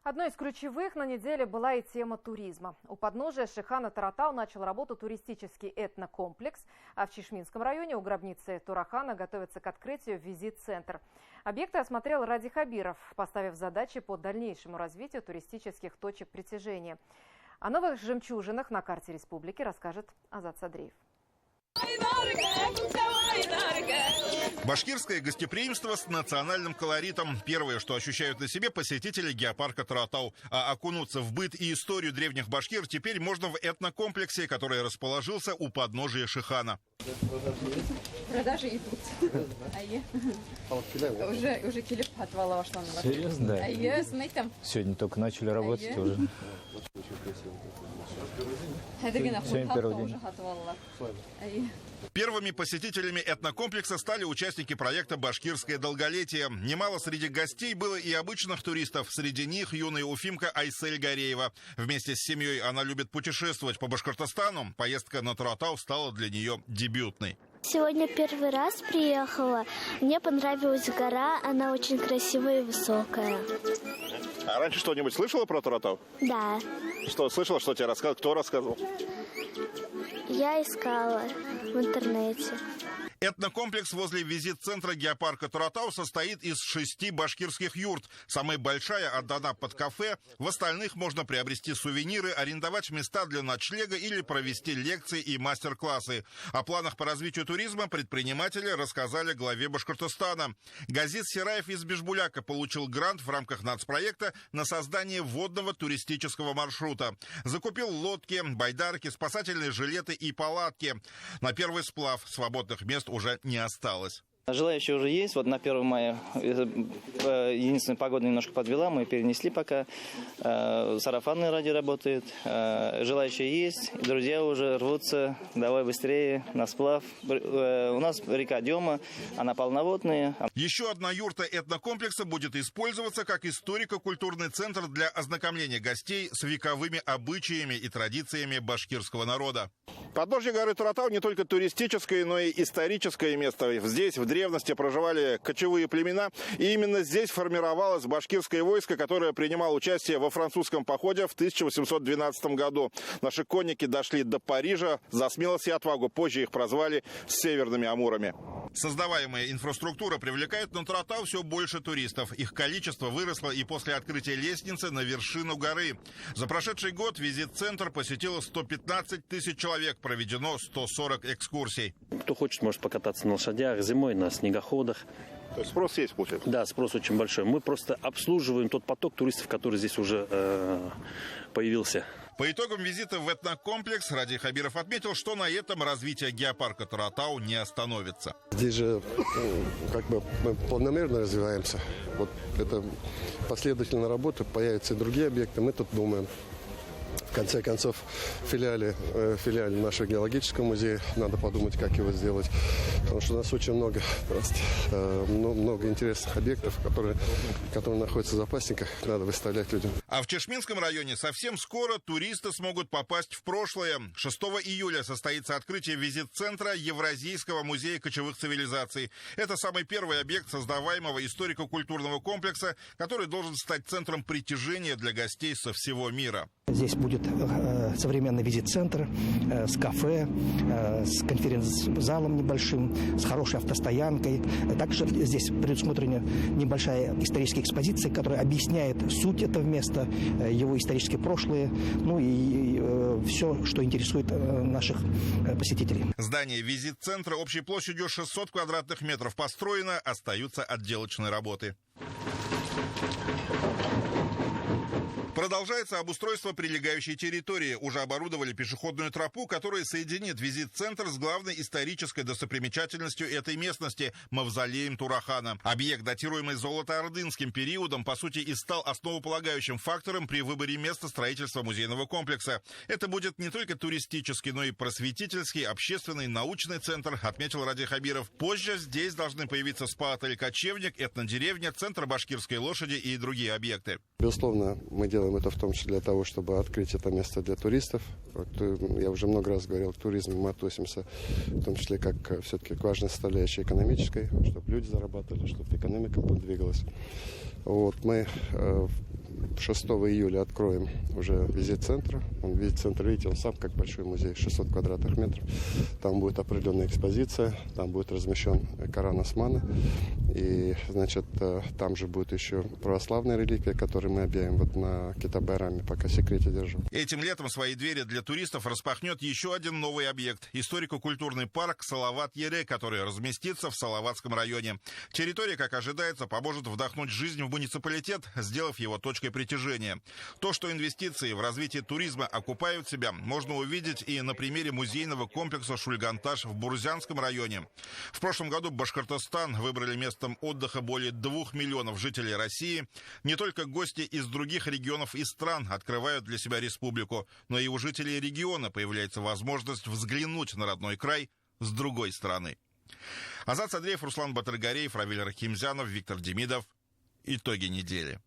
Одной из ключевых на неделе была и тема туризма. У подножия Шихана Таратау начал работу туристический этнокомплекс, а в Чишминском районе у гробницы Турахана готовится к открытию визит-центр. Объекты осмотрел Ради Хабиров, поставив задачи по дальнейшему развитию туристических точек притяжения. О новых жемчужинах на карте республики расскажет Азат Садриев. Башкирское гостеприимство с национальным колоритом. Первое, что ощущают на себе посетители геопарка Таратау. А окунуться в быт и историю древних башкир теперь можно в этнокомплексе, который расположился у подножия Шихана. Продажи идут. Уже келіп отвала вошла. Серьезно? Да. Сегодня только начали работать уже. Сегодня первый день. Первыми посетителями этнокомплекса стали участники проекта «Башкирское долголетие». Немало среди гостей было и обычных туристов. Среди них юная уфимка Айсель Гореева. Вместе с семьей она любит путешествовать по Башкортостану. Поездка на Таратау стала для нее дебютной. Сегодня первый раз приехала. Мне понравилась гора, она очень красивая и высокая. А раньше что-нибудь слышала про Таратау? Да. Что слышала, что тебе рассказывал, кто рассказывал? Я искала в интернете. Этнокомплекс возле визит-центра геопарка Таратау состоит из 6 башкирских юрт. Самая большая отдана под кафе. В остальных можно приобрести сувениры, арендовать места для ночлега или провести лекции и мастер-классы. О планах по развитию туризма предприниматели рассказали главе Башкортостана. Газиз Сираев из Бишбуляка получил грант в рамках нацпроекта на создание водного туристического маршрута. Закупил лодки, байдарки, спасательные жилеты и палатки. На первый сплав свободных мест уже не осталось. Желающие уже есть. Вот на 1 мая единственная погода немножко подвела. Мы перенесли пока. Сарафанное радио работает. Желающие есть. Друзья уже рвутся. Давай быстрее на сплав. У нас река Дема. Она полноводная. Еще одна юрта этнокомплекса будет использоваться как историко-культурный центр для ознакомления гостей с вековыми обычаями и традициями башкирского народа. Подножье горы Таратау не только туристическое, но и историческое место. Здесь в древности проживали кочевые племена. И именно здесь формировалось башкирское войско, которое принимало участие во французском походе в 1812 году. Наши конники дошли до Парижа за смелость и отвагу. Позже их прозвали «северными амурами». Создаваемая инфраструктура привлекает на Таратау все больше туристов. Их количество выросло и после открытия лестницы на вершину горы. За прошедший год визит-центр посетило 115 тысяч человек. Проведено 140 экскурсий. Кто хочет, может покататься на лошадях, зимой на снегоходах. То есть спрос есть, получается? Да, спрос очень большой. Мы просто обслуживаем тот поток туристов, который здесь уже появился. По итогам визита в этнокомплекс Ради Хабиров отметил, что на этом развитие геопарка Таратау не остановится. Здесь же мы планомерно развиваемся. Вот это последовательная работа, появятся и другие объекты. Мы тут думаем. В конце концов, в филиале нашего геологического музея надо подумать, как его сделать. Потому что у нас очень много интересных объектов, которые находятся в запасниках, надо выставлять людям. А в Чишминском районе совсем скоро туристы смогут попасть в прошлое. 6 июля состоится открытие визит-центра Евразийского музея кочевых цивилизаций. Это самый первый объект создаваемого историко-культурного комплекса, который должен стать центром притяжения для гостей со всего мира. Здесь будет современный визит-центр с кафе, с конференц-залом небольшим, с хорошей автостоянкой. Также здесь предусмотрена небольшая историческая экспозиция, которая объясняет суть этого места, его историческое прошлое, ну и все, что интересует наших посетителей. Здание визит-центра общей площадью 600 квадратных метров построено, остаются отделочные работы. Продолжается обустройство прилегающей территории. Уже оборудовали пешеходную тропу, которая соединит визит-центр с главной исторической достопримечательностью этой местности – мавзолеем Турахана. Объект, датируемый золото-ордынским периодом, по сути и стал основополагающим фактором при выборе места строительства музейного комплекса. Это будет не только туристический, но и просветительский, общественный, научный центр, отметил Ради Хабиров. Позже здесь должны появиться спа-отель «Кочевник», этнодеревня, центр башкирской лошади и другие объекты. Безусловно, мы делаем это в том числе для того, чтобы открыть это место для туристов. Я уже много раз говорил, к туризму мы относимся в том числе как все-таки к важной составляющей экономической, чтобы люди зарабатывали, чтобы экономика двигалась. Мы 6 июля откроем уже визит-центр. Визит-центр, видите, он сам как большой музей, 600 квадратных метров. Там будет определенная экспозиция, там будет размещен Коран Османа. И, значит, там же будет еще православная реликвия, которую мы объявим вот на Китабайраме, пока в секрете держу. Этим летом свои двери для туристов распахнет еще один новый объект – историко-культурный парк Салават-Ере, который разместится в Салаватском районе. Территория, как ожидается, поможет вдохнуть жизнь в муниципалитет, сделав его точкой притяжения. То, что инвестиции в развитие туризма окупают себя, можно увидеть и на примере музейного комплекса «Шульганташ» в Бурзянском районе. В прошлом году Башкортостан выбрали местом отдыха более 2 миллионов жителей России. Не только гости из других регионов и стран открывают для себя республику, но и у жителей региона появляется возможность взглянуть на родной край с другой стороны. Азат Садреев, Руслан Батыргареев, Равиль Рахимзянов, Виктор Демидов. Итоги недели.